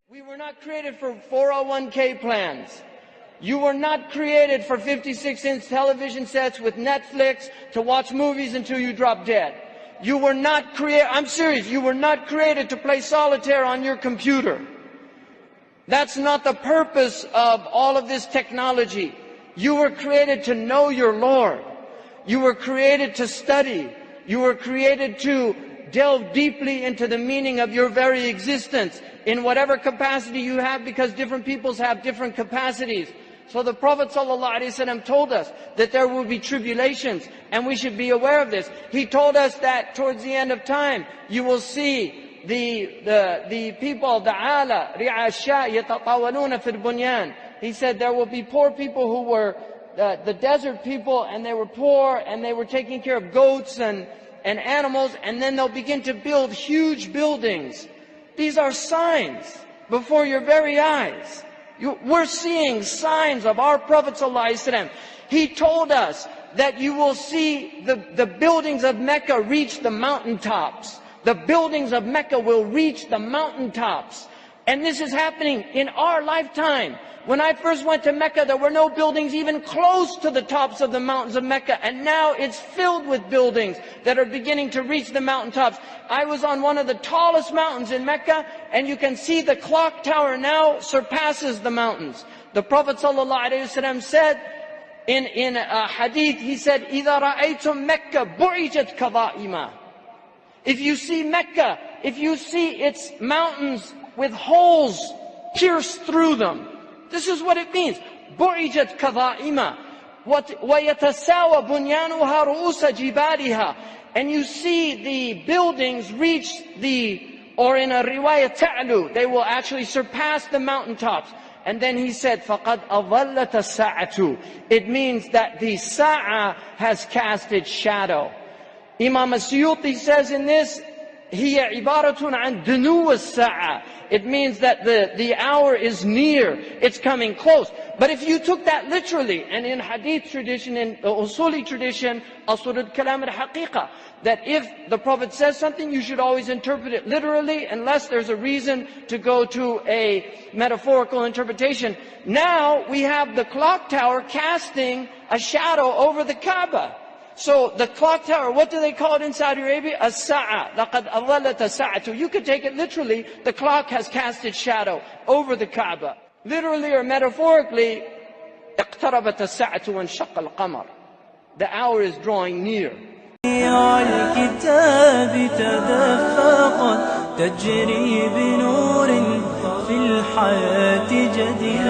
We were not created for 401k plans. You were not created for 56-inch television sets with Netflix to watch movies until you drop dead. You were not created, I'm serious, you were not created to play solitaire on your computer. That's not the purpose of all of this technology. You were created to know your Lord. You were created to study. You were created to delve deeply into the meaning of your very existence in whatever capacity you have, because different peoples have different capacities. So the Prophet ﷺ told us that there will be tribulations, and we should be aware of this. He told us that towards the end of time, you will see the people, the ala, ri'asha, yatatawaluna fil bunyan. He said there will be poor people who were the desert people, and they were poor, and they were taking care of goats and animals, and then they'll begin to build huge buildings. These are signs before your very eyes. We're seeing signs of our Prophet ﷺ. He told us that you will see the buildings of Mecca reach the mountaintops. The buildings of Mecca will reach the mountaintops. And this is happening in our lifetime. When I first went to Mecca, there were no buildings even close to the tops of the mountains of Mecca. And now it's filled with buildings that are beginning to reach the mountaintops. I was on one of the tallest mountains in Mecca, and you can see the clock tower now surpasses the mountains. The Prophet ﷺ said in a hadith, he said, إِذَا رَأَيْتُمْ مَكَّةَ بُعِجَتْ كَضَائِمًا. If you see Mecca, if you see its mountains with holes pierced through them, this is what it means. بُعِجَتْ كَضَائِمًا وَيَتَسَاوَى بُنْيَانُهَا رُؤُوسَ جِبَالِهَا. And you see the buildings reach or in a riwayah ta'lu, they will actually surpass the mountaintops. And then he said, فَقَدْ أَظَلَّتَ السَّاعَةُ. It means that the sa'a has cast its shadow. Imam As-Suyuti says in this, هِيَ عِبَارَةٌ عَنْ دُنُوَ السَّاعَةِ. It means that the hour is near, it's coming close. But if you took that literally, and in hadith tradition, in usuli tradition, asurud kalam al-haqiqa, that if the Prophet says something, you should always interpret it literally, unless there's a reason to go to a metaphorical interpretation. Now we have the clock tower casting a shadow over the Kaaba. So the clock tower, what do they call it in Saudi Arabia? As-sa'a. لَقَدْ أَظَلَّتَ السَّاعَةُ. You could take it literally, the clock has cast its shadow over the Kaaba. Literally or metaphorically, اقتربت الساعة وانشق القمر. The hour is drawing near. الكتاب تدفقت تجري بنور في الحياة جديد.